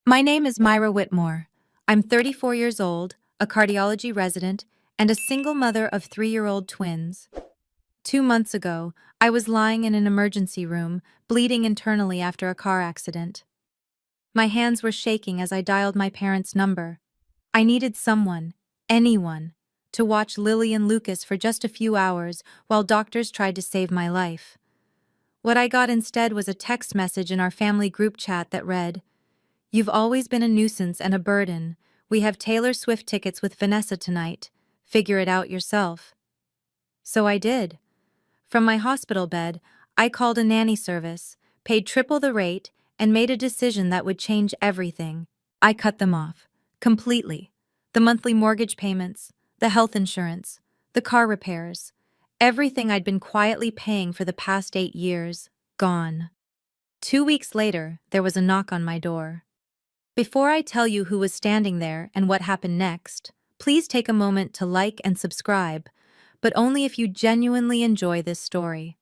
My name is Myra Whitmore. I'm 34 years old, a cardiology resident, and a single mother of 3-year-old twins. 2 months ago, I was lying in an emergency room, bleeding internally after a car accident. My hands were shaking as I dialed my parents' number. I needed someone, anyone, to watch Lily and Lucas for just a few hours while doctors tried to save my life. What I got instead was a text message in our family group chat that read, "You've always been a nuisance and a burden. We have Taylor Swift tickets with Vanessa tonight. Figure it out yourself." So I did. From my hospital bed, I called a nanny service, paid triple the rate, and made a decision that would change everything. I cut them off. Completely. The monthly mortgage payments, the health insurance, the car repairs. Everything I'd been quietly paying for the past 8 years, gone. 2 weeks later, there was a knock on my door. Before I tell you who was standing there and what happened next, please take a moment to like and subscribe, but only if you genuinely enjoy this story.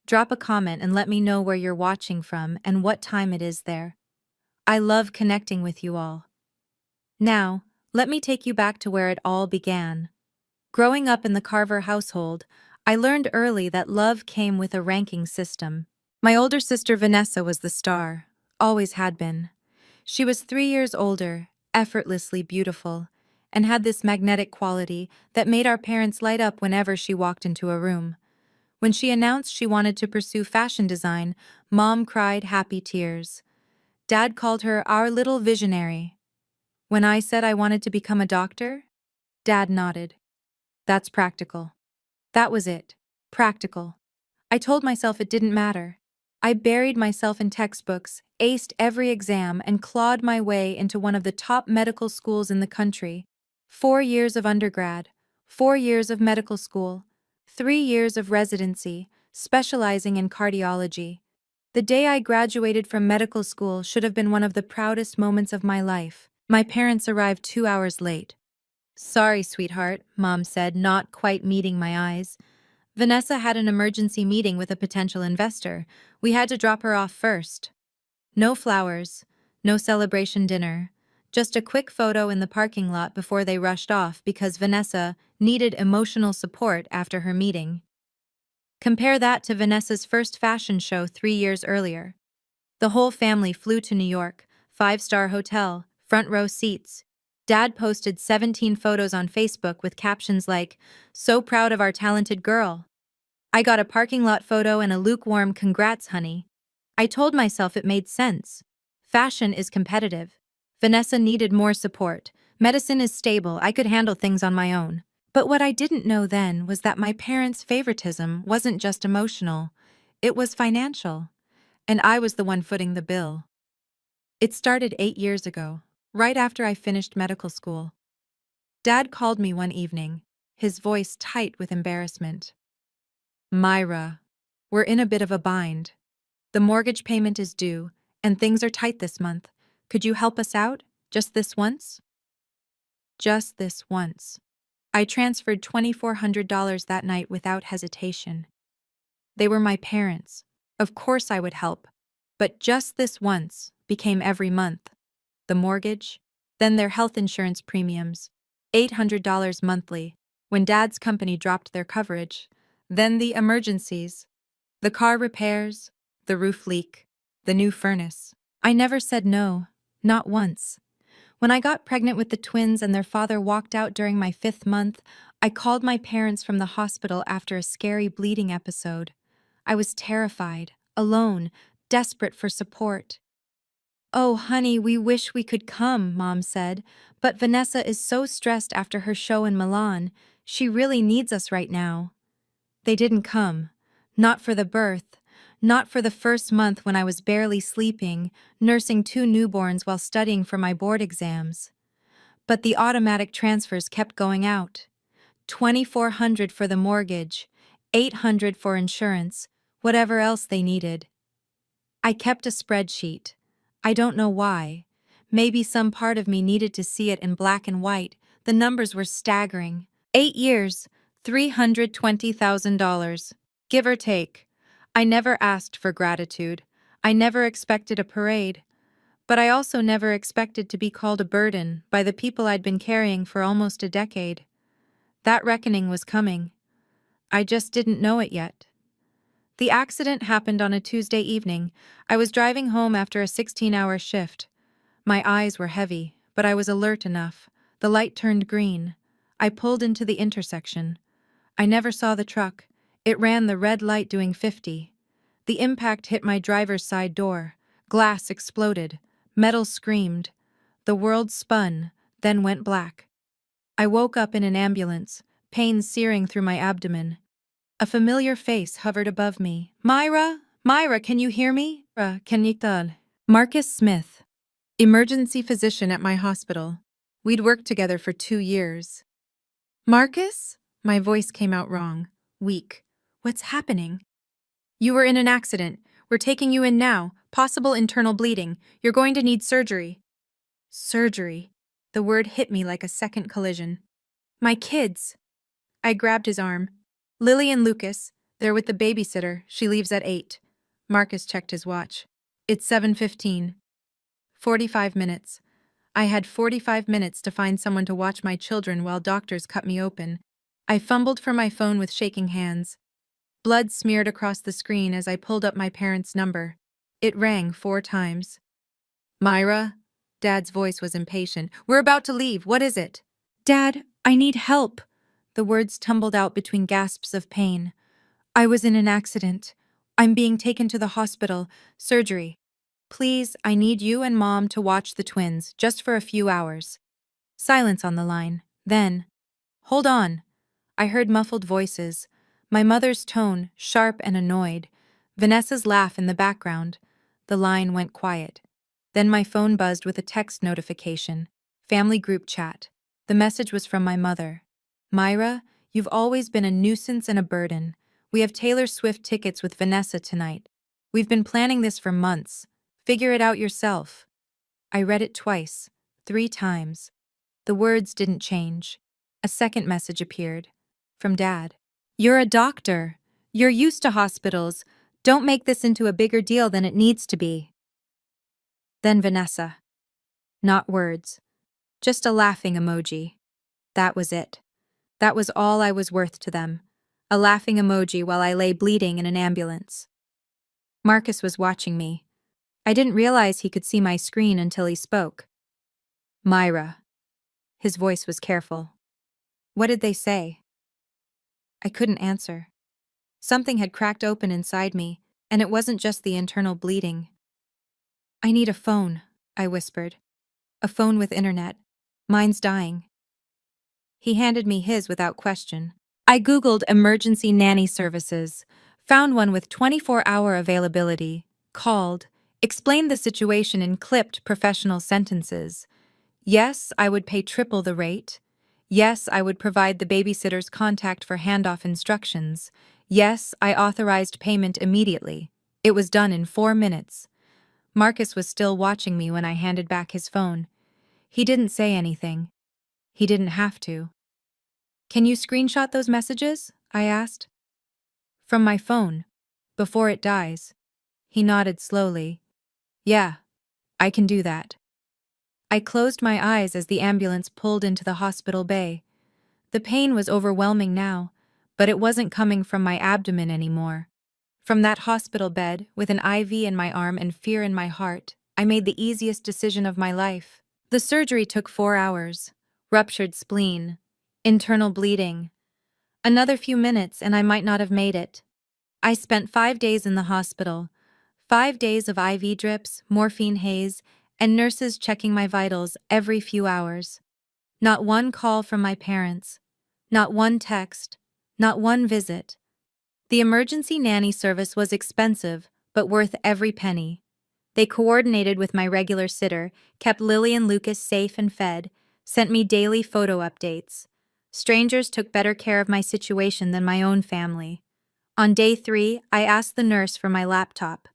Drop a comment and let me know where you're watching from and what time it is there. I love connecting with you all. Now, let me take you back to where it all began. Growing up in the Carver household, I learned early that love came with a ranking system. My older sister Vanessa was the star, always had been. She was 3 years older, effortlessly beautiful, and had this magnetic quality that made our parents light up whenever she walked into a room. When she announced she wanted to pursue fashion design, Mom cried happy tears. Dad called her our little visionary. When I said I wanted to become a doctor, Dad nodded. That's practical. That was it. Practical. I told myself it didn't matter. I buried myself in textbooks, aced every exam, and clawed my way into one of the top medical schools in the country. 4 years of undergrad, 4 years of medical school, 3 years of residency, specializing in cardiology. The day I graduated from medical school should have been one of the proudest moments of my life. My parents arrived 2 hours late. "Sorry, sweetheart," Mom said, not quite meeting my eyes. "Vanessa had an emergency meeting with a potential investor. We had to drop her off first." No flowers, no celebration dinner, just a quick photo in the parking lot before they rushed off because Vanessa needed emotional support after her meeting. Compare that to Vanessa's first fashion show 3 years earlier. The whole family flew to New York, 5-star hotel, front row seats. Dad posted 17 photos on Facebook with captions like, "So proud of our talented girl." I got a parking lot photo and a lukewarm "Congrats, honey." I told myself it made sense. Fashion is competitive. Vanessa needed more support. Medicine is stable. I could handle things on my own. But what I didn't know then was that my parents' favoritism wasn't just emotional. It was financial. And I was the one footing the bill. It started 8 years ago, right after I finished medical school. Dad called me one evening, his voice tight with embarrassment. "Myra, we're in a bit of a bind. The mortgage payment is due, and things are tight this month. Could you help us out? Just this once?" Just this once. I transferred $2,400 that night without hesitation. They were my parents. Of course I would help. But just this once became every month. The mortgage, then their health insurance premiums, $800 monthly, when Dad's company dropped their coverage, then the emergencies, the car repairs, the roof leak, the new furnace. I never said no, not once. When I got pregnant with the twins and their father walked out during my 5th month, I called my parents from the hospital after a scary bleeding episode. I was terrified, alone, desperate for support. "Oh, honey, we wish we could come," Mom said, "but Vanessa is so stressed after her show in Milan. She really needs us right now." They didn't come. Not for the birth. Not for the first month when I was barely sleeping, nursing 2 newborns while studying for my board exams. But the automatic transfers kept going out. $2,400 for the mortgage, $800 for insurance, whatever else they needed. I kept a spreadsheet. I don't know why. Maybe some part of me needed to see it in black and white. The numbers were staggering. 8 years, $320,000. Give or take. I never asked for gratitude. I never expected a parade. But I also never expected to be called a burden by the people I'd been carrying for almost a decade. That reckoning was coming. I just didn't know it yet. The accident happened on a Tuesday evening. I was driving home after a 16-hour shift. My eyes were heavy, but I was alert enough. The light turned green. I pulled into the intersection. I never saw the truck. It ran the red light doing 50. The impact hit my driver's side door. Glass exploded. Metal screamed. The world spun, then went black. I woke up in an ambulance, pain searing through my abdomen. A familiar face hovered above me. Myra? Myra, can you hear me? Can you tell? Marcus Smith, emergency physician at my hospital. We'd worked together for 2 years. Marcus? My voice came out wrong, weak. What's happening? You were in an accident. We're taking you in now. Possible internal bleeding. You're going to need surgery. Surgery. The word hit me like a second collision. My kids. I grabbed his arm. Lily and Lucas. They're with the babysitter. She leaves at 8. Marcus checked his watch. It's 7:15. 45 minutes. I had 45 minutes to find someone to watch my children while doctors cut me open. I fumbled for my phone with shaking hands. Blood smeared across the screen as I pulled up my parents' number. It rang 4 times. Myra? Dad's voice was impatient. We're about to leave. What is it? Dad, I need help. The words tumbled out between gasps of pain. I was in an accident. I'm being taken to the hospital. Surgery. Please, I need you and Mom to watch the twins, just for a few hours. Silence on the line. Then, hold on. I heard muffled voices. My mother's tone, sharp and annoyed. Vanessa's laugh in the background. The line went quiet. Then my phone buzzed with a text notification. Family group chat. The message was from my mother. Myra, you've always been a nuisance and a burden. We have Taylor Swift tickets with Vanessa tonight. We've been planning this for months. Figure it out yourself. I read it twice, 3 times. The words didn't change. A second message appeared. From Dad. You're a doctor. You're used to hospitals. Don't make this into a bigger deal than it needs to be. Then Vanessa. Not words. Just a laughing emoji. That was it. That was all I was worth to them. A laughing emoji while I lay bleeding in an ambulance. Marcus was watching me. I didn't realize he could see my screen until he spoke. Myra. His voice was careful. What did they say? I couldn't answer. Something had cracked open inside me, and it wasn't just the internal bleeding. I need a phone, I whispered. A phone with internet. Mine's dying. He handed me his without question. I Googled emergency nanny services, found one with 24-hour availability, called, explained the situation in clipped professional sentences. Yes, I would pay triple the rate. Yes, I would provide the babysitter's contact for handoff instructions. Yes, I authorized payment immediately. It was done in 4 minutes. Marcus was still watching me when I handed back his phone. He didn't say anything. He didn't have to. Can you screenshot those messages? I asked. From my phone, before it dies. He nodded slowly. Yeah, I can do that. I closed my eyes as the ambulance pulled into the hospital bay. The pain was overwhelming now, but it wasn't coming from my abdomen anymore. From that hospital bed, with an IV in my arm and fear in my heart, I made the easiest decision of my life. The surgery took 4 hours. Ruptured spleen. Internal bleeding. Another few minutes and I might not have made it. I spent 5 days in the hospital. 5 days of IV drips, morphine haze, and nurses checking my vitals every few hours. Not one call from my parents. Not one text. Not one visit. The emergency nanny service was expensive, but worth every penny. They coordinated with my regular sitter, kept Lily and Lucas safe and fed, sent me daily photo updates. Strangers took better care of my situation than my own family. On day 3, I asked the nurse for my laptop.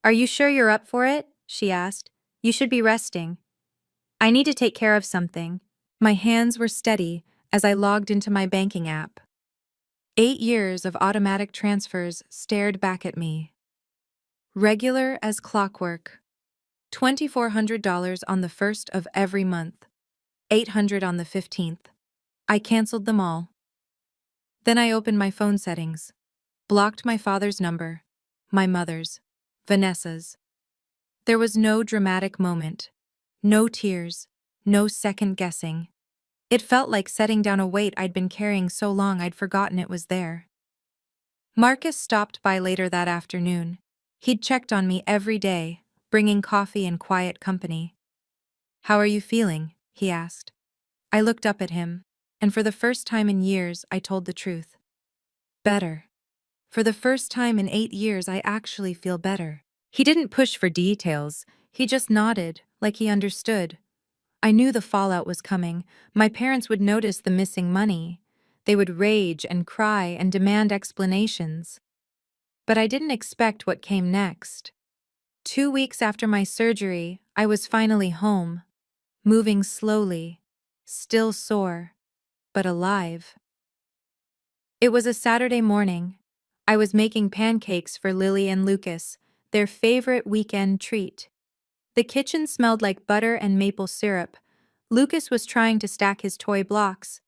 Are you sure you're up for it? She asked. You should be resting. I need to take care of something. My hands were steady as I logged into my banking app. 8 years of automatic transfers stared back at me. Regular as clockwork. $2,400 on the 1st of every month, $800 on the 15th. I canceled them all. Then I opened my phone settings, blocked my father's number, my mother's, Vanessa's. There was no dramatic moment, no tears, no second guessing. It felt like setting down a weight I'd been carrying so long I'd forgotten it was there. Marcus stopped by later that afternoon. He'd checked on me every day, bringing coffee and quiet company. "How are you feeling?" he asked. I looked up at him, and for the first time in years, I told the truth. Better. For the first time in 8 years, I actually feel better. He didn't push for details, he just nodded, like he understood. I knew the fallout was coming. My parents would notice the missing money. They would rage and cry and demand explanations. But I didn't expect what came next. 2 weeks after my surgery, I was finally home, moving slowly, still sore, but alive. It was a Saturday morning. I was making pancakes for Lily and Lucas, their favorite weekend treat. The kitchen smelled like butter and maple syrup. Lucas was trying to stack his toy blocks.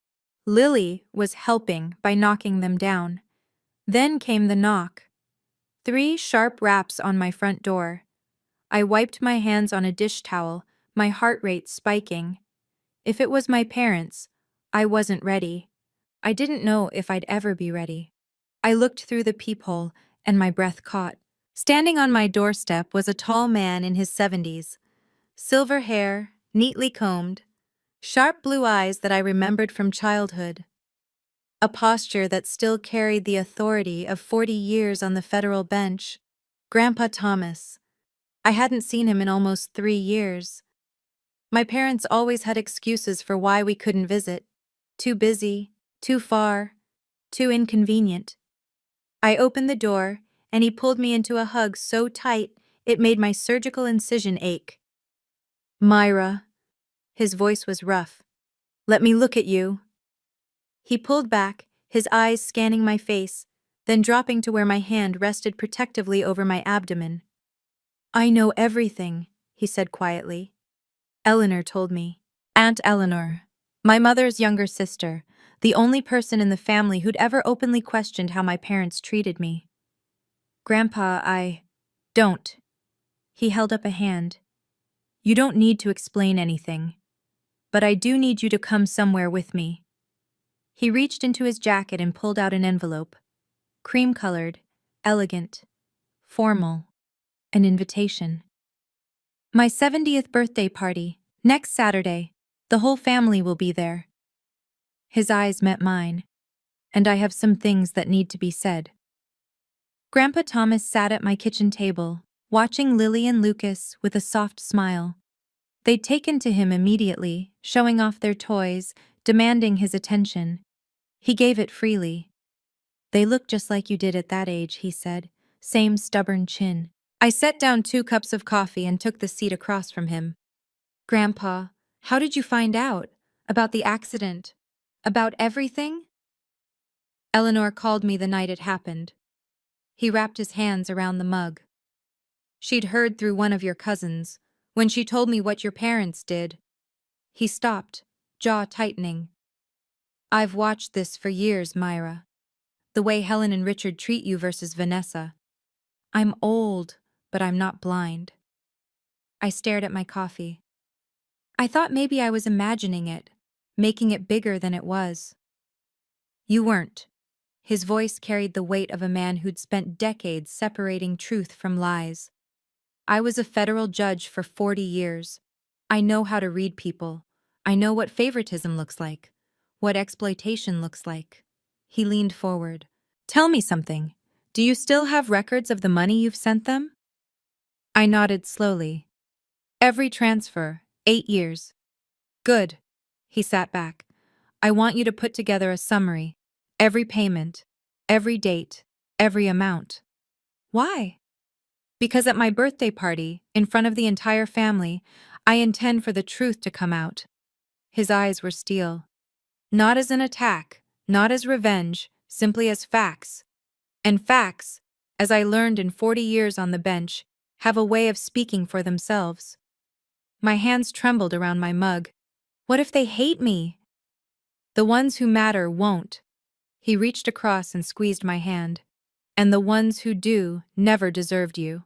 Lily was helping by knocking them down. Then came the knock. 3 sharp raps on my front door. I wiped my hands on a dish towel, my heart rate spiking. If it was my parents, I wasn't ready. I didn't know if I'd ever be ready. I looked through the peephole, and my breath caught. Standing on my doorstep was a tall man in his 70s. Silver hair, neatly combed, sharp blue eyes that I remembered from childhood. A posture that still carried the authority of 40 years on the federal bench. Grandpa Thomas. I hadn't seen him in almost 3 years. My parents always had excuses for why we couldn't visit. Too busy, too far, too inconvenient. I opened the door, and he pulled me into a hug so tight it made my surgical incision ache. "Myra." His voice was rough. "Let me look at you." He pulled back, his eyes scanning my face, then dropping to where my hand rested protectively over my abdomen. "I know everything," he said quietly. "Eleanor told me." Aunt Eleanor, my mother's younger sister, the only person in the family who'd ever openly questioned how my parents treated me. "Grandpa, Don't." He held up a hand. "You don't need to explain anything. But I do need you to come somewhere with me." He reached into his jacket and pulled out an envelope. Cream-colored, elegant, formal. An invitation. "My 70th birthday party, next Saturday. The whole family will be there." His eyes met mine, and I have some things that need to be said. Grandpa Thomas sat at my kitchen table, watching Lily and Lucas with a soft smile. They'd taken to him immediately, showing off their toys, demanding his attention. He gave it freely. "They look just like you did at that age," he said, same stubborn chin. I set down 2 cups of coffee and took the seat across from him. "Grandpa, how did you find out? About the accident? About everything?" "Eleanor called me the night it happened." He wrapped his hands around the mug. "She'd heard through one of your cousins, when she told me what your parents did." He stopped, jaw tightening. "I've watched this for years, Myra. The way Helen and Richard treat you versus Vanessa. I'm old, but I'm not blind." I stared at my coffee. I thought maybe I was imagining it, making it bigger than it was. "You weren't." His voice carried the weight of a man who'd spent decades separating truth from lies. "I was a federal judge for 40 years. I know how to read people. I know what favoritism looks like, what exploitation looks like." He leaned forward. "Tell me something. Do you still have records of the money you've sent them?" I nodded slowly. "Every transfer, 8 years." "Good." He sat back. "I want you to put together a summary. Every payment, every date, every amount." "Why?" "Because at my birthday party, in front of the entire family, I intend for the truth to come out." His eyes were steel. "Not as an attack, not as revenge, simply as facts. And facts, as I learned in 40 years on the bench, have a way of speaking for themselves. My hands trembled around my mug. What if they hate me? The ones who matter won't. He reached across and squeezed my hand. And the ones who do never deserved you.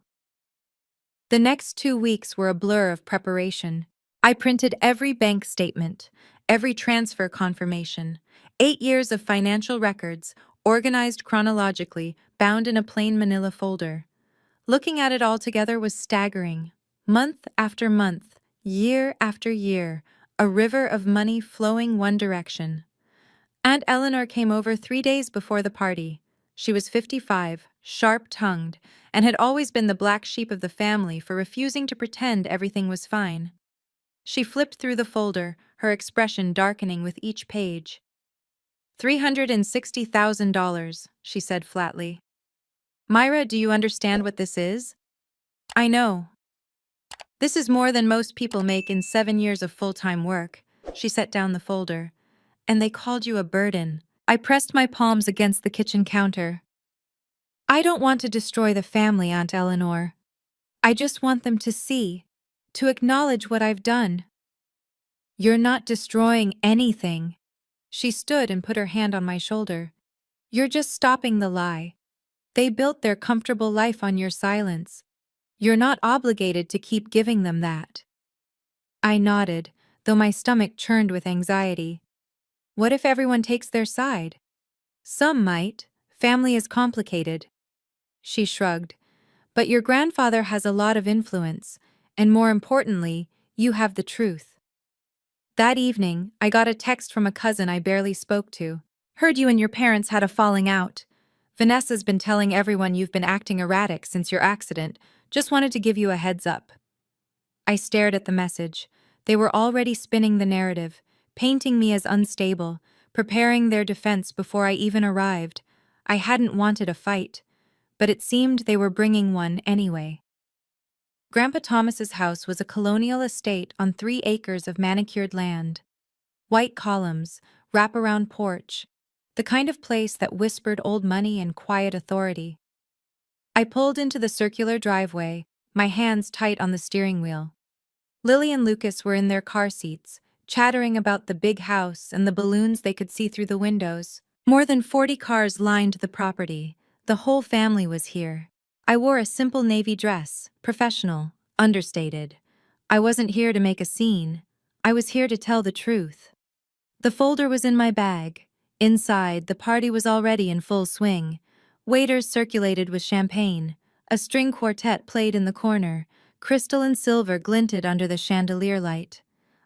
The next 2 weeks were a blur of preparation. I printed every bank statement, every transfer confirmation, 8 years of financial records, organized chronologically, bound in a plain manila folder. Looking at it all together was staggering. Month after month, year after year, a river of money flowing one direction. Aunt Eleanor came over 3 days before the party. She was 55, sharp-tongued, and had always been the black sheep of the family for refusing to pretend everything was fine. She flipped through the folder, her expression darkening with each page. $360,000, she said flatly. Myra, do you understand what this is? I know. This is more than most people make in 7 years of full-time work. She set down the folder. And they called you a burden. I pressed my palms against the kitchen counter. I don't want to destroy the family, Aunt Eleanor. I just want them to see, to acknowledge what I've done. You're not destroying anything. She stood and put her hand on my shoulder. You're just stopping the lie. They built their comfortable life on your silence. You're not obligated to keep giving them that. I nodded, though my stomach churned with anxiety. What if everyone takes their side? Some might. Family is complicated. She shrugged. But your grandfather has a lot of influence, and more importantly, you have the truth. That evening, I got a text from a cousin I barely spoke to. Heard you and your parents had a falling out. Vanessa's been telling everyone you've been acting erratic since your accident. Just wanted to give you a heads up. I stared at the message. They were already spinning the narrative, painting me as unstable, preparing their defense before I even arrived. I hadn't wanted a fight, but it seemed they were bringing one anyway. Grandpa Thomas's house was a colonial estate on 3 acres of manicured land. White columns, wraparound porch, the kind of place that whispered old money and quiet authority. I pulled into the circular driveway, my hands tight on the steering wheel. Lily and Lucas were in their car seats, chattering about the big house and the balloons they could see through the windows. More than 40 cars lined the property. The whole family was here. I wore a simple navy dress, professional, understated. I wasn't here to make a scene. I was here to tell the truth. The folder was in my bag. Inside, the party was already in full swing. Waiters circulated with champagne. A string quartet played in the corner. Crystal and silver glinted under the chandelier light.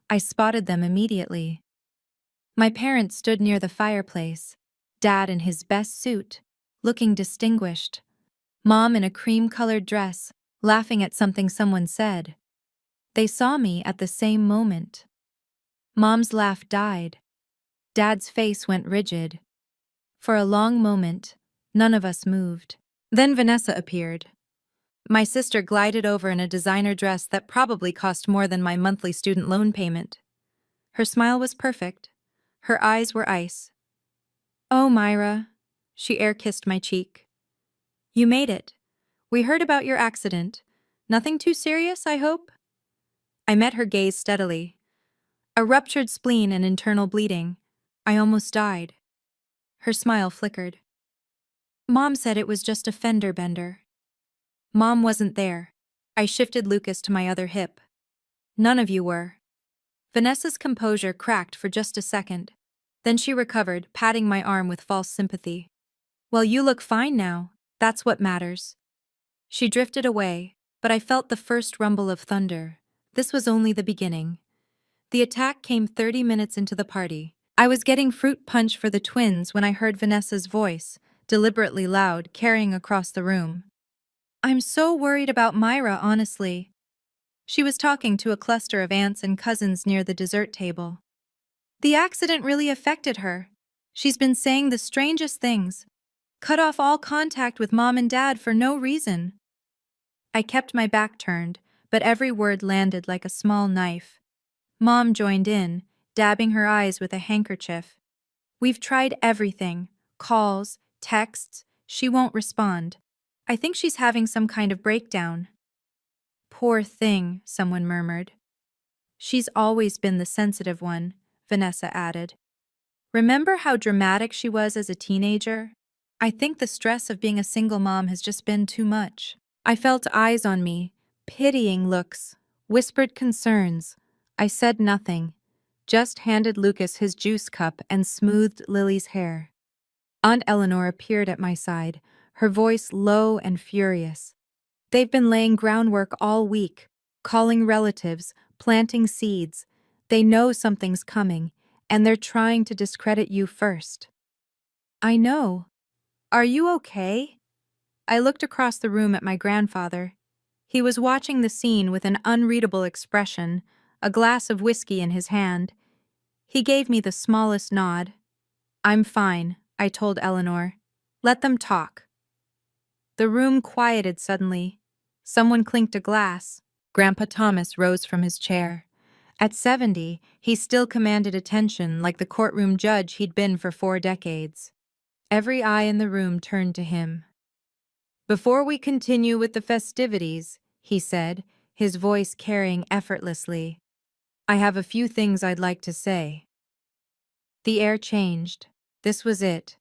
I spotted them immediately. My parents stood near the fireplace. Dad in his best suit, looking distinguished. Mom in a cream-colored dress, laughing at something someone said. They saw me at the same moment. Mom's laugh died. Dad's face went rigid. For a long moment, none of us moved. Then Vanessa appeared. My sister glided over in a designer dress that probably cost more than my monthly student loan payment. Her smile was perfect. Her eyes were ice. Oh, Myra. She air-kissed my cheek. You made it. We heard about your accident. Nothing too serious, I hope? I met her gaze steadily. A ruptured spleen and internal bleeding. I almost died. Her smile flickered. Mom said it was just a fender bender. Mom wasn't there. I shifted Lucas to my other hip. None of you were. Vanessa's composure cracked for just a second. Then she recovered, patting my arm with false sympathy. Well, you look fine now. That's what matters. She drifted away, but I felt the first rumble of thunder. This was only the beginning. The attack came 30 minutes into the party. I was getting fruit punch for the twins when I heard Vanessa's voice, deliberately loud, carrying across the room. I'm so worried about Myra, honestly. She was talking to a cluster of aunts and cousins near the dessert table. The accident really affected her. She's been saying the strangest things. Cut off all contact with Mom and Dad for no reason. I kept my back turned, but every word landed like a small knife. Mom joined in, dabbing her eyes with a handkerchief. We've tried everything. Calls, texts. She won't respond. I think she's having some kind of breakdown. Poor thing, someone murmured. She's always been the sensitive one, Vanessa added. Remember how dramatic she was as a teenager? I think the stress of being a single mom has just been too much. I felt eyes on me, pitying looks, whispered concerns. I said nothing, just handed Lucas his juice cup and smoothed Lily's hair. Aunt Eleanor appeared at my side, her voice low and furious. They've been laying groundwork all week, calling relatives, planting seeds. They know something's coming, and they're trying to discredit you first. I know. Are you okay? I looked across the room at my grandfather. He was watching the scene with an unreadable expression, a glass of whiskey in his hand. He gave me the smallest nod. I'm fine, I told Eleanor. Let them talk. The room quieted suddenly. Someone clinked a glass. Grandpa Thomas rose from his chair. At 70, he still commanded attention like the courtroom judge he'd been for 4 decades. Every eye in the room turned to him. Before we continue with the festivities, he said, his voice carrying effortlessly, I have a few things I'd like to say. The air changed. This was it.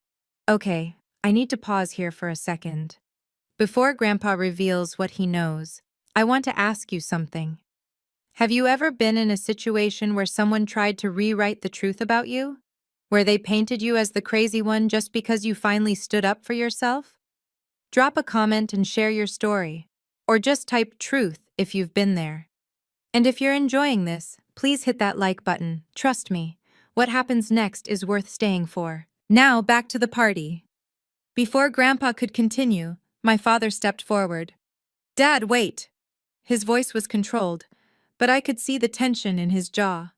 Okay, I need to pause here for a second. Before Grandpa reveals what he knows, I want to ask you something. Have you ever been in a situation where someone tried to rewrite the truth about you? Where they painted you as the crazy one just because you finally stood up for yourself? Drop a comment and share your story, or just type truth if you've been there. And if you're enjoying this, please hit that like button. Trust me, what happens next is worth staying for. Now back to the party. Before Grandpa could continue, my father stepped forward. Dad, wait! His voice was controlled, but I could see the tension in his jaw.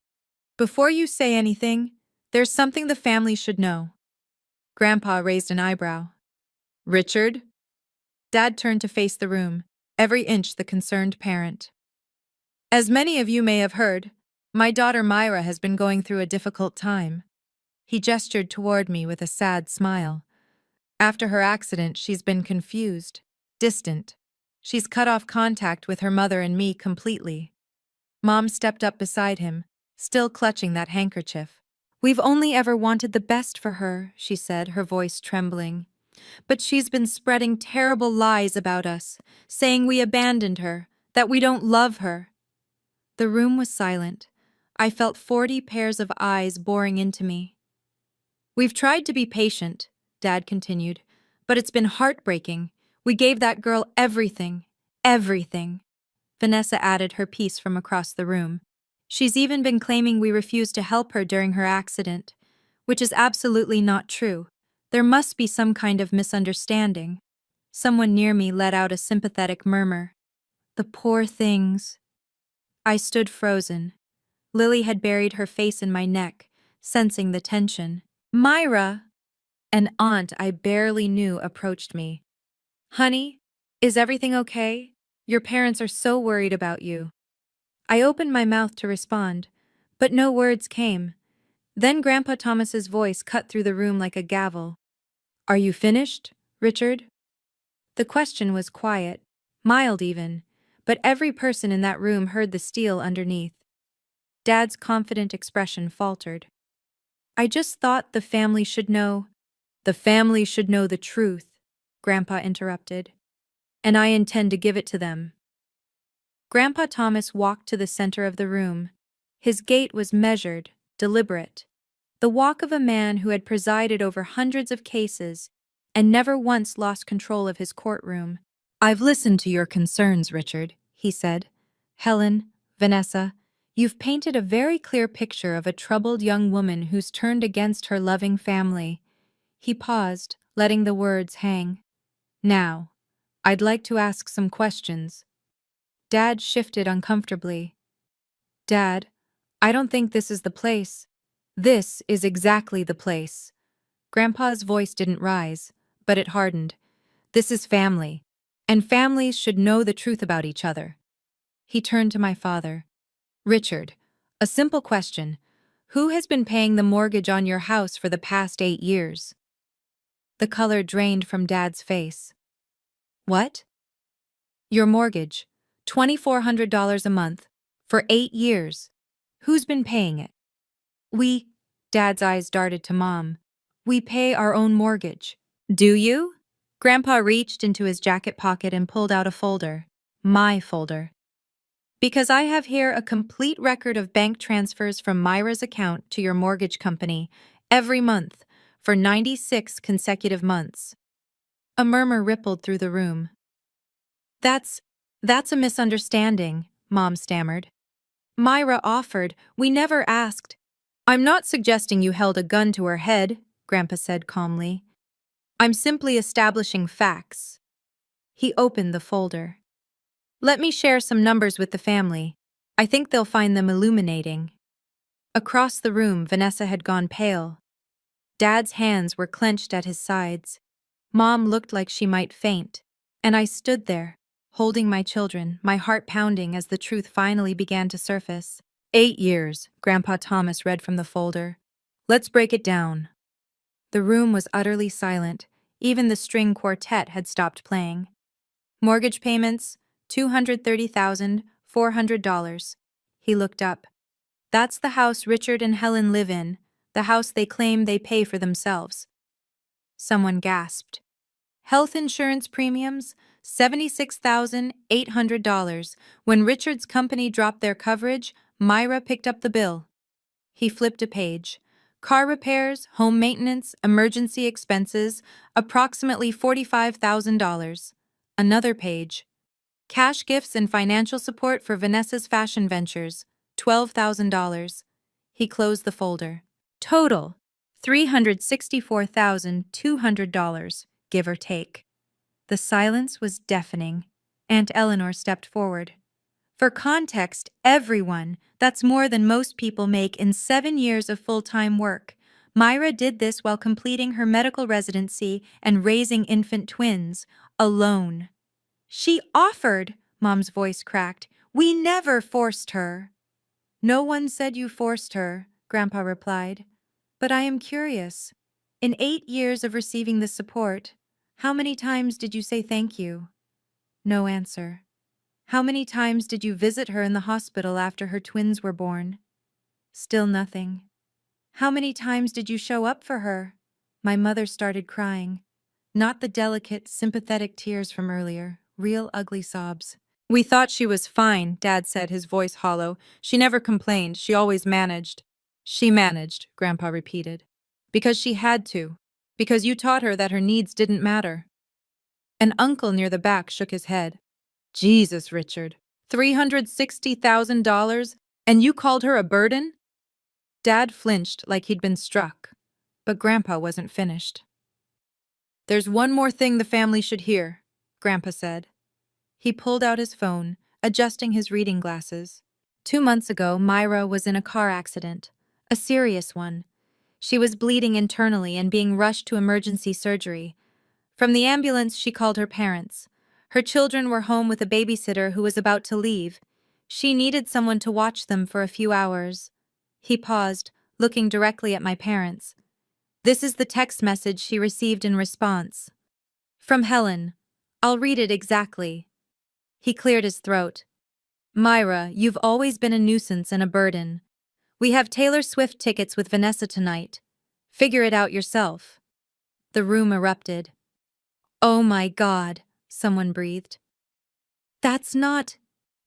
Before you say anything, there's something the family should know. Grandpa raised an eyebrow. Richard? Dad turned to face the room, every inch the concerned parent. As many of you may have heard, my daughter Myra has been going through a difficult time. He gestured toward me with a sad smile. After her accident, she's been confused, distant. She's cut off contact with her mother and me completely. Mom stepped up beside him, still clutching that handkerchief. We've only ever wanted the best for her, she said, her voice trembling. But she's been spreading terrible lies about us, saying we abandoned her, that we don't love her. The room was silent. I felt 40 pairs of eyes boring into me. We've tried to be patient, Dad continued, but it's been heartbreaking. We gave that girl everything. Everything. Vanessa added her piece from across the room. She's even been claiming we refused to help her during her accident, which is absolutely not true. There must be some kind of misunderstanding. Someone near me let out a sympathetic murmur. The poor things. I stood frozen. Lily had buried her face in my neck, sensing the tension. Myra! An aunt I barely knew approached me. Honey, is everything okay? Your parents are so worried about you. I opened my mouth to respond, but no words came. Then Grandpa Thomas's voice cut through the room like a gavel. Are you finished, Richard? The question was quiet, mild even, but every person in that room heard the steel underneath. Dad's confident expression faltered. I just thought the family should know. The family should know the truth, Grandpa interrupted. And I intend to give it to them. Grandpa Thomas walked to the center of the room. His gait was measured, deliberate. The walk of a man who had presided over hundreds of cases and never once lost control of his courtroom. I've listened to your concerns, Richard, he said. Helen, Vanessa, you've painted a very clear picture of a troubled young woman who's turned against her loving family. He paused, letting the words hang. Now, I'd like to ask some questions. Dad shifted uncomfortably. Dad, I don't think this is the place. This is exactly the place. Grandpa's voice didn't rise, but it hardened. This is family, and families should know the truth about each other. He turned to my father. Richard, a simple question. Who has been paying the mortgage on your house for the past 8 years? The color drained from Dad's face. What? Your mortgage. $2,400 a month. For 8 years. Who's been paying it? We. Dad's eyes darted to Mom. We pay our own mortgage. Do you? Grandpa reached into his jacket pocket and pulled out a folder. My folder. Because I have here a complete record of bank transfers from Myra's account to your mortgage company every month for 96 consecutive months. A murmur rippled through the room. That's a misunderstanding, Mom stammered. Myra offered. We never asked. I'm not suggesting you held a gun to her head, Grandpa said calmly. I'm simply establishing facts. He opened the folder. Let me share some numbers with the family. I think they'll find them illuminating. Across the room, Vanessa had gone pale. Dad's hands were clenched at his sides. Mom looked like she might faint. And I stood there, holding my children, my heart pounding as the truth finally began to surface. 8 years, Grandpa Thomas read from the folder. Let's break it down. The room was utterly silent. Even the string quartet had stopped playing. Mortgage payments, $230,400. He looked up. That's the house Richard and Helen live in, the house they claim they pay for themselves. Someone gasped. Health insurance premiums, $76,800. When Richard's company dropped their coverage, Myra picked up the bill. He flipped a page. Car repairs, home maintenance, emergency expenses, approximately $45,000. Another page. Cash gifts and financial support for Vanessa's fashion ventures, $12,000. He closed the folder. Total, $364,200, give or take. The silence was deafening. Aunt Eleanor stepped forward. For context, everyone, that's more than most people make in 7 years of full-time work. Myra did this while completing her medical residency and raising infant twins, alone. She offered, Mom's voice cracked. We never forced her. No one said you forced her, Grandpa replied. But I am curious. In 8 years of receiving this support, how many times did you say thank you? No answer. How many times did you visit her in the hospital after her twins were born? Still nothing. How many times did you show up for her? My mother started crying. Not the delicate, sympathetic tears from earlier, real ugly sobs. We thought she was fine, Dad said, his voice hollow. She never complained, she always managed. She managed, Grandpa repeated. Because she had to. Because you taught her that her needs didn't matter. An uncle near the back shook his head. Jesus, Richard. $360,000, and you called her a burden? Dad flinched like he'd been struck, but Grandpa wasn't finished. There's one more thing the family should hear, Grandpa said. He pulled out his phone, adjusting his reading glasses. 2 months ago, Myra was in a car accident, a serious one. She was bleeding internally and being rushed to emergency surgery. From the ambulance, she called her parents. Her children were home with a babysitter who was about to leave. She needed someone to watch them for a few hours. He paused, looking directly at my parents. This is the text message she received in response. From Helen. I'll read it exactly. He cleared his throat. Myra, you've always been a nuisance and a burden. We have Taylor Swift tickets with Vanessa tonight. Figure it out yourself. The room erupted. Oh my God, someone breathed. That's not...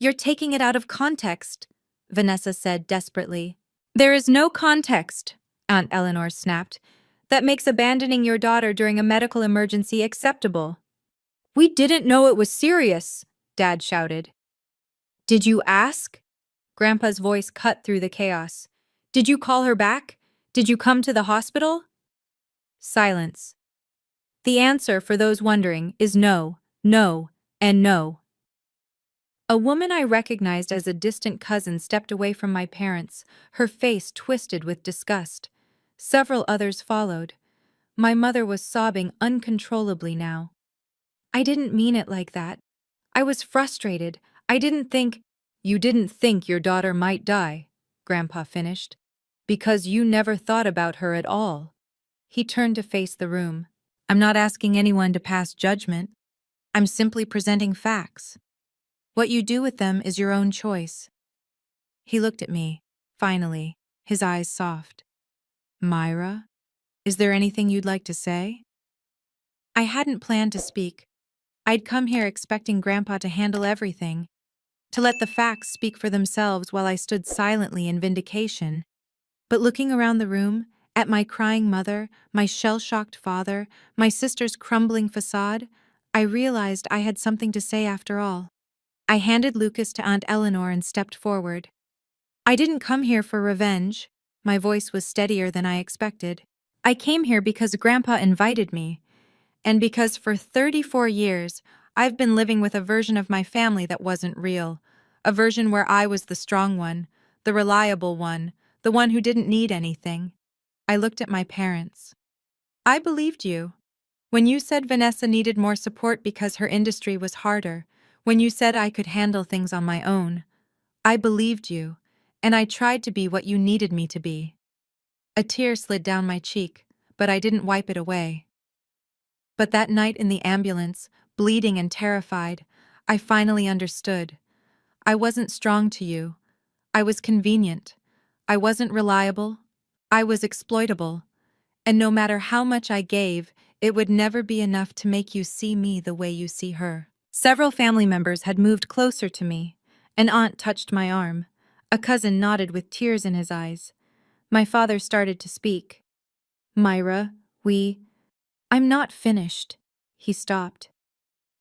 You're taking it out of context, Vanessa said desperately. There is no context, Aunt Eleanor snapped, that makes abandoning your daughter during a medical emergency acceptable. We didn't know it was serious, Dad shouted. Did you ask? Grandpa's voice cut through the chaos. Did you call her back? Did you come to the hospital? Silence. The answer, for those wondering, is no, no, and no. A woman I recognized as a distant cousin stepped away from my parents, her face twisted with disgust. Several others followed. My mother was sobbing uncontrollably now. I didn't mean it like that. I was frustrated. I didn't think... You didn't think your daughter might die, Grandpa finished, because you never thought about her at all. He turned to face the room. I'm not asking anyone to pass judgment. I'm simply presenting facts. What you do with them is your own choice. He looked at me, finally, his eyes soft. Myra, is there anything you'd like to say? I hadn't planned to speak. I'd come here expecting Grandpa to handle everything, to let the facts speak for themselves while I stood silently in vindication. But looking around the room, at my crying mother, my shell-shocked father, my sister's crumbling facade, I realized I had something to say after all. I handed Lucas to Aunt Eleanor and stepped forward. I didn't come here for revenge. My voice was steadier than I expected. I came here because Grandpa invited me, and because for 34 years, I've been living with a version of my family that wasn't real. A version where I was the strong one, the reliable one, the one who didn't need anything. I looked at my parents. I believed you. When you said Vanessa needed more support because her industry was harder, when you said I could handle things on my own, I believed you, and I tried to be what you needed me to be. A tear slid down my cheek, but I didn't wipe it away. But that night in the ambulance, bleeding and terrified, I finally understood. I wasn't strong to you. I was convenient. I wasn't reliable. I was exploitable. And no matter how much I gave, it would never be enough to make you see me the way you see her. Several family members had moved closer to me. An aunt touched my arm. A cousin nodded with tears in his eyes. My father started to speak. Myra, I'm not finished. He stopped.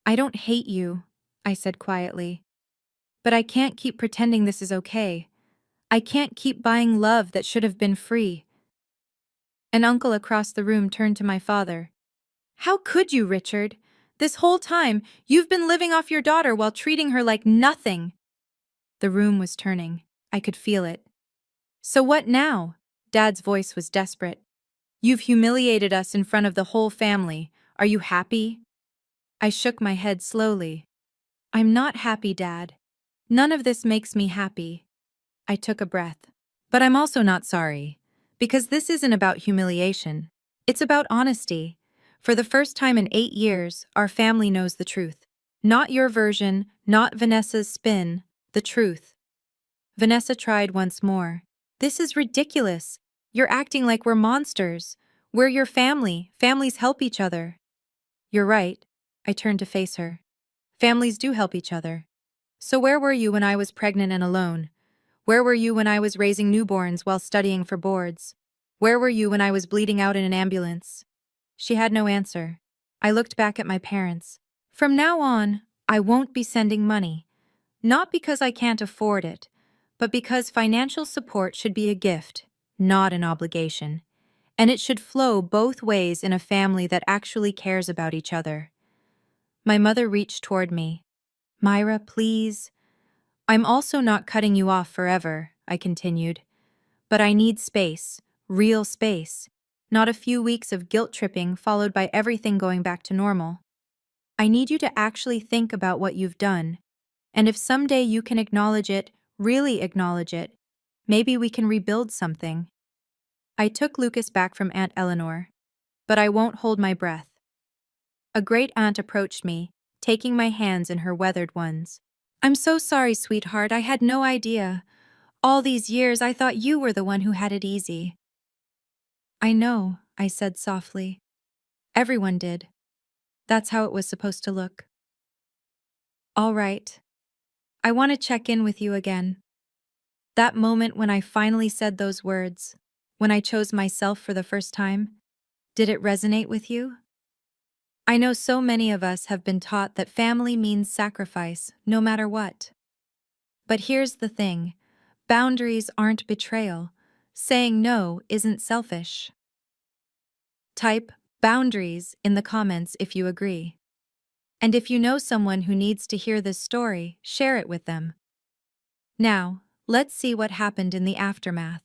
I don't hate you, I said quietly. But I can't keep pretending this is okay. I can't keep buying love that should have been free. An uncle across the room turned to my father. How could you, Richard? This whole time, you've been living off your daughter while treating her like nothing. The room was turning. I could feel it. So what now? Dad's voice was desperate. You've humiliated us in front of the whole family. Are you happy? I shook my head slowly. I'm not happy, Dad. None of this makes me happy. I took a breath. But I'm also not sorry. Because this isn't about humiliation. It's about honesty. For the first time in 8 years, our family knows the truth. Not your version, not Vanessa's spin, the truth. Vanessa tried once more. This is ridiculous. You're acting like we're monsters. We're your family. Families help each other. You're right. I turned to face her. Families do help each other. So where were you when I was pregnant and alone? Where were you when I was raising newborns while studying for boards? Where were you when I was bleeding out in an ambulance? She had no answer. I looked back at my parents. From now on, I won't be sending money. Not because I can't afford it, but because financial support should be a gift, not an obligation. And it should flow both ways in a family that actually cares about each other. My mother reached toward me. Myra, please. I'm also not cutting you off forever, I continued. But I need space, real space, not a few weeks of guilt-tripping followed by everything going back to normal. I need you to actually think about what you've done. And if someday you can acknowledge it, really acknowledge it, maybe we can rebuild something. I took Lucas back from Aunt Eleanor. But I won't hold my breath. A great aunt approached me, taking my hands in her weathered ones. I'm so sorry, sweetheart, I had no idea. All these years I thought you were the one who had it easy. I know, I said softly. Everyone did. That's how it was supposed to look. All right. I want to check in with you again. That moment when I finally said those words, when I chose myself for the first time, did it resonate with you? I know so many of us have been taught that family means sacrifice, no matter what. But here's the thing. Boundaries aren't betrayal. Saying no isn't selfish. Type boundaries in the comments if you agree. And if you know someone who needs to hear this story, share it with them. Now, let's see what happened in the aftermath.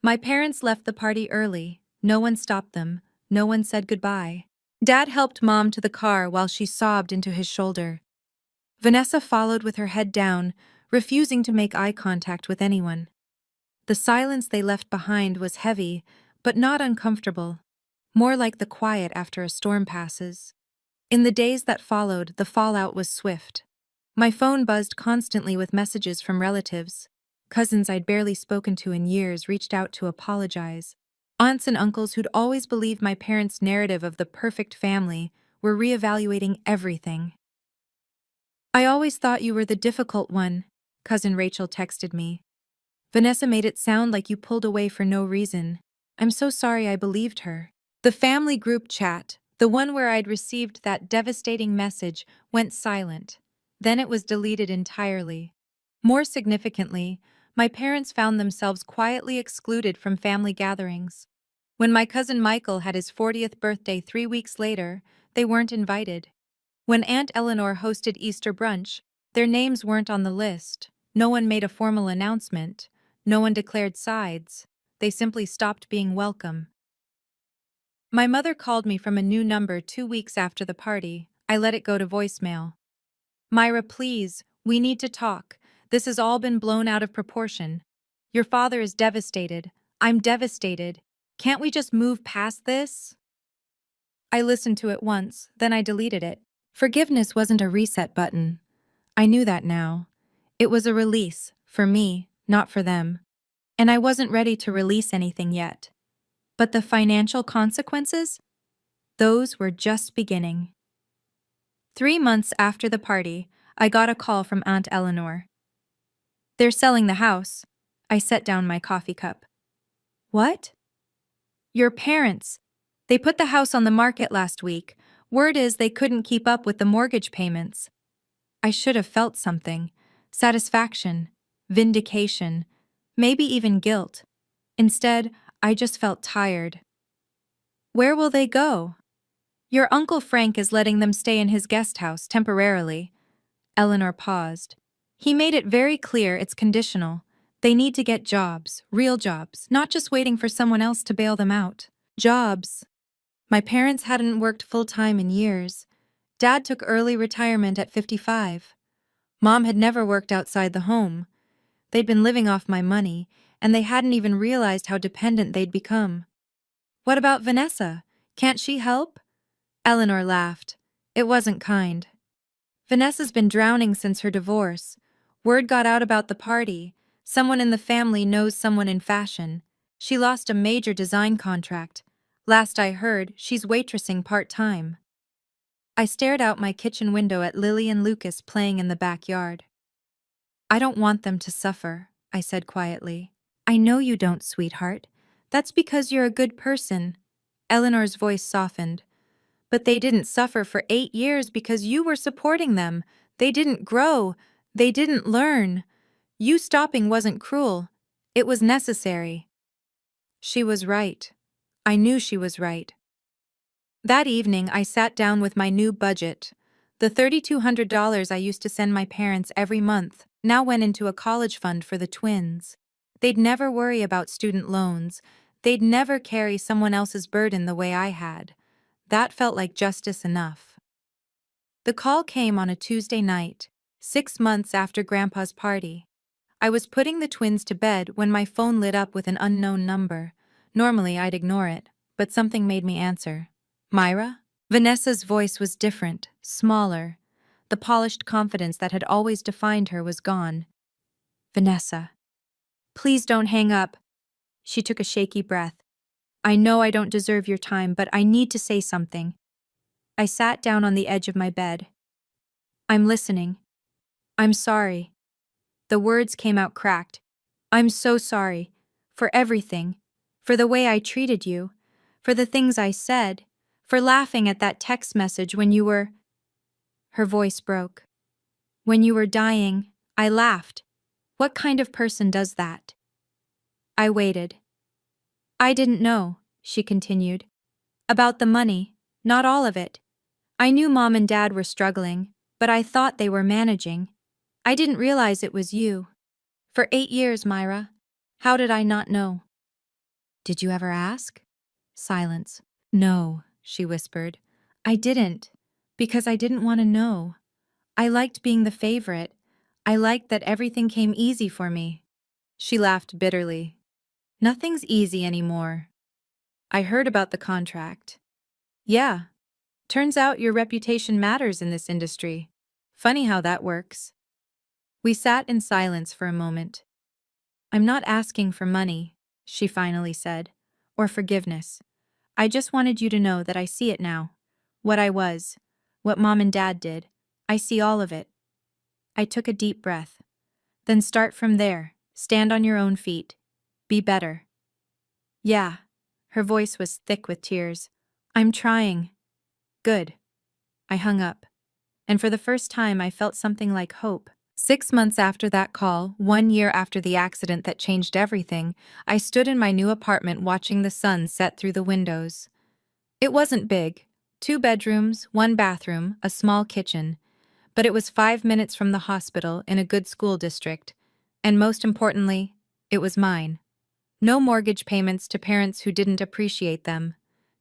My parents left the party early. No one stopped them. No one said goodbye. Dad helped Mom to the car while she sobbed into his shoulder. Vanessa followed with her head down, refusing to make eye contact with anyone. The silence they left behind was heavy, but not uncomfortable, more like the quiet after a storm passes. In the days that followed, the fallout was swift. My phone buzzed constantly with messages from relatives. Cousins I'd barely spoken to in years reached out to apologize. Aunts and uncles who'd always believed my parents' narrative of the perfect family were reevaluating everything. "I always thought you were the difficult one," Cousin Rachel texted me. "Vanessa made it sound like you pulled away for no reason. I'm so sorry I believed her." The family group chat, the one where I'd received that devastating message, went silent. Then it was deleted entirely. More significantly, my parents found themselves quietly excluded from family gatherings. When my cousin Michael had his 40th birthday 3 weeks later, they weren't invited. When Aunt Eleanor hosted Easter brunch, their names weren't on the list. No one made a formal announcement. No one declared sides. They simply stopped being welcome. My mother called me from a new number 2 weeks after the party. I let it go to voicemail. "Myra, please, we need to talk. This has all been blown out of proportion. Your father is devastated. I'm devastated. Can't we just move past this?" I listened to it once, then I deleted it. Forgiveness wasn't a reset button. I knew that now. It was a release, for me, not for them. And I wasn't ready to release anything yet. But the financial consequences? Those were just beginning. 3 months after the party, I got a call from Aunt Eleanor. "They're selling the house." I set down my coffee cup. "What?" "Your parents. They put the house on the market last week. Word is they couldn't keep up with the mortgage payments." I should have felt something. Satisfaction. Vindication. Maybe even guilt. Instead, I just felt tired. "Where will they go?" "Your Uncle Frank is letting them stay in his guest house temporarily." Eleanor paused. "He made it very clear it's conditional. They need to get jobs, real jobs, not just waiting for someone else to bail them out." Jobs. My parents hadn't worked full-time in years. Dad took early retirement at 55. Mom had never worked outside the home. They'd been living off my money, and they hadn't even realized how dependent they'd become. "What about Vanessa? Can't she help?" Eleanor laughed. It wasn't kind. "Vanessa's been drowning since her divorce. Word got out about the party. Someone in the family knows someone in fashion. She lost a major design contract. Last I heard, she's waitressing part-time." I stared out my kitchen window at Lily and Lucas playing in the backyard. "I don't want them to suffer," I said quietly. "I know you don't, sweetheart. That's because you're a good person." Eleanor's voice softened. "But they didn't suffer for 8 years because you were supporting them. They didn't grow. They didn't learn. You stopping wasn't cruel. It was necessary." She was right. I knew she was right. That evening, I sat down with my new budget. The $3,200 I used to send my parents every month now went into a college fund for the twins. They'd never worry about student loans. They'd never carry someone else's burden the way I had. That felt like justice enough. The call came on a Tuesday night, 6 months after Grandpa's party. I was putting the twins to bed when my phone lit up with an unknown number. Normally, I'd ignore it, but something made me answer. "Myra?" Vanessa's voice was different, smaller. The polished confidence that had always defined her was gone. "Vanessa." "Please don't hang up." She took a shaky breath. "I know I don't deserve your time, but I need to say something." I sat down on the edge of my bed. "I'm listening." "I'm sorry." The words came out cracked. "I'm so sorry. For everything. For the way I treated you. For the things I said. For laughing at that text message when you were—" Her voice broke. "When you were dying, I laughed. What kind of person does that?" I waited. "I didn't know," she continued. "About the money. Not all of it. I knew Mom and Dad were struggling, but I thought they were managing. I didn't realize it was you. For 8 years, Myra. How did I not know?" "Did you ever ask?" Silence. "No," she whispered. "I didn't. Because I didn't want to know. I liked being the favorite. I liked that everything came easy for me." She laughed bitterly. "Nothing's easy anymore." I heard about the contract. "Yeah. Turns out your reputation matters in this industry." Funny how that works. We sat in silence for a moment. I'm not asking for money, she finally said, or forgiveness. I just wanted you to know that I see it now. What I was, what Mom and Dad did. I see all of it. I took a deep breath. Then start from there. Stand on your own feet. Be better. Yeah. Her voice was thick with tears. I'm trying. Good. I hung up. And for the first time, I felt something like hope. 6 months after that call, 1 year after the accident that changed everything, I stood in my new apartment watching the sun set through the windows. It wasn't big. 2 bedrooms, 1 bathroom, a small kitchen. But it was 5 minutes from the hospital in a good school district. And most importantly, it was mine. No mortgage payments to parents who didn't appreciate them.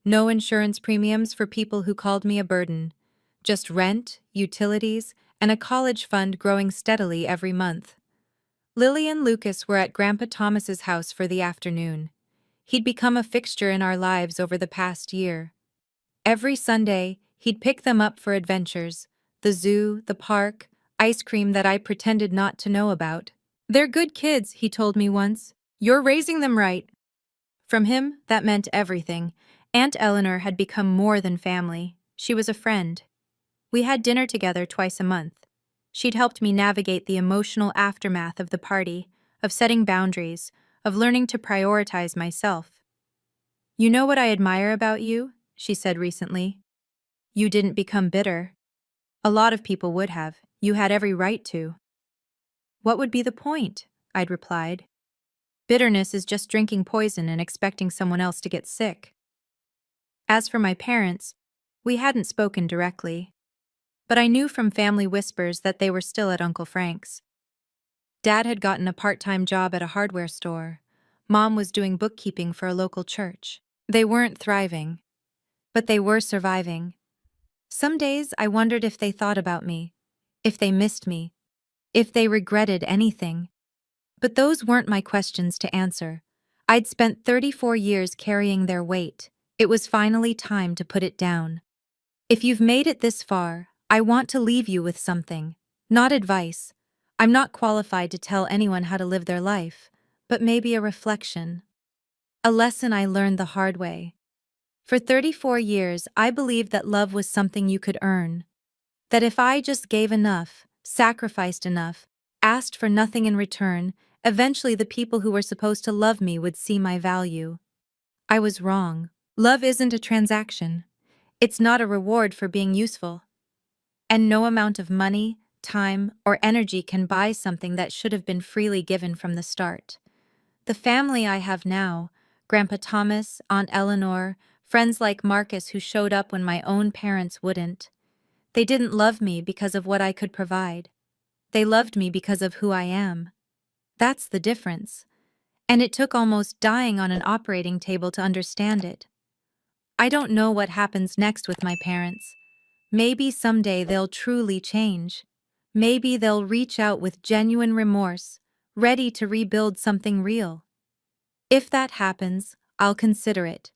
No insurance premiums for people who called me a burden. Just rent, utilities, and a college fund growing steadily every month. Lily and Lucas were at Grandpa Thomas's house for the afternoon. He'd become a fixture in our lives over the past year. Every Sunday, he'd pick them up for adventures, the zoo, the park, ice cream that I pretended not to know about. They're good kids, he told me once. You're raising them right. From him, that meant everything. Aunt Eleanor had become more than family. She was a friend. We had dinner together twice a month. She'd helped me navigate the emotional aftermath of the party, of setting boundaries, of learning to prioritize myself. You know what I admire about you? She said recently. You didn't become bitter. A lot of people would have. You had every right to. What would be the point? I'd replied. Bitterness is just drinking poison and expecting someone else to get sick. As for my parents, we hadn't spoken directly. But I knew from family whispers that they were still at Uncle Frank's. Dad had gotten a part-time job at a hardware store. Mom was doing bookkeeping for a local church. They weren't thriving, but they were surviving. Some days I wondered if they thought about me, if they missed me, if they regretted anything. But those weren't my questions to answer. I'd spent 34 years carrying their weight. It was finally time to put it down. If you've made it this far, I want to leave you with something. Not advice. I'm not qualified to tell anyone how to live their life, but maybe a reflection. A lesson I learned the hard way. For 34 years, I believed that love was something you could earn. That if I just gave enough, sacrificed enough, asked for nothing in return, eventually the people who were supposed to love me would see my value. I was wrong. Love isn't a transaction. It's not a reward for being useful. And no amount of money, time, or energy can buy something that should have been freely given from the start. The family I have now, Grandpa Thomas, Aunt Eleanor, friends like Marcus who showed up when my own parents wouldn't. They didn't love me because of what I could provide. They loved me because of who I am. That's the difference. And it took almost dying on an operating table to understand it. I don't know what happens next with my parents. Maybe someday they'll truly change. Maybe they'll reach out with genuine remorse, ready to rebuild something real. If that happens, I'll consider it.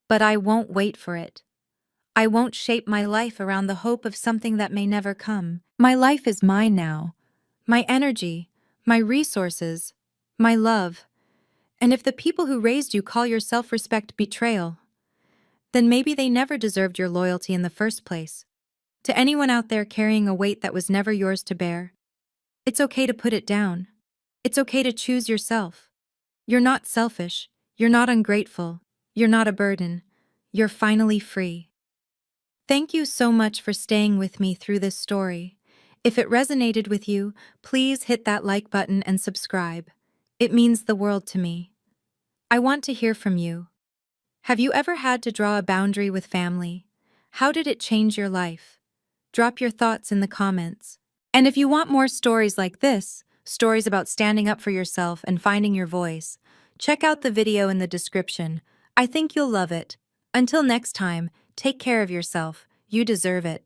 But I won't wait for it. I won't shape my life around the hope of something that may never come. My life is mine now. My energy, my resources, my love. And if the people who raised you call your self-respect betrayal, then maybe they never deserved your loyalty in the first place. To anyone out there carrying a weight that was never yours to bear, it's okay to put it down. It's okay to choose yourself. You're not selfish. You're not ungrateful. You're not a burden. You're finally free. Thank you so much for staying with me through this story. If it resonated with you, please hit that like button and subscribe. It means the world to me. I want to hear from you. Have you ever had to draw a boundary with family? How did it change your life? Drop your thoughts in the comments. And if you want more stories like this, stories about standing up for yourself and finding your voice, check out the video in the description. I think you'll love it. Until next time, take care of yourself. You deserve it.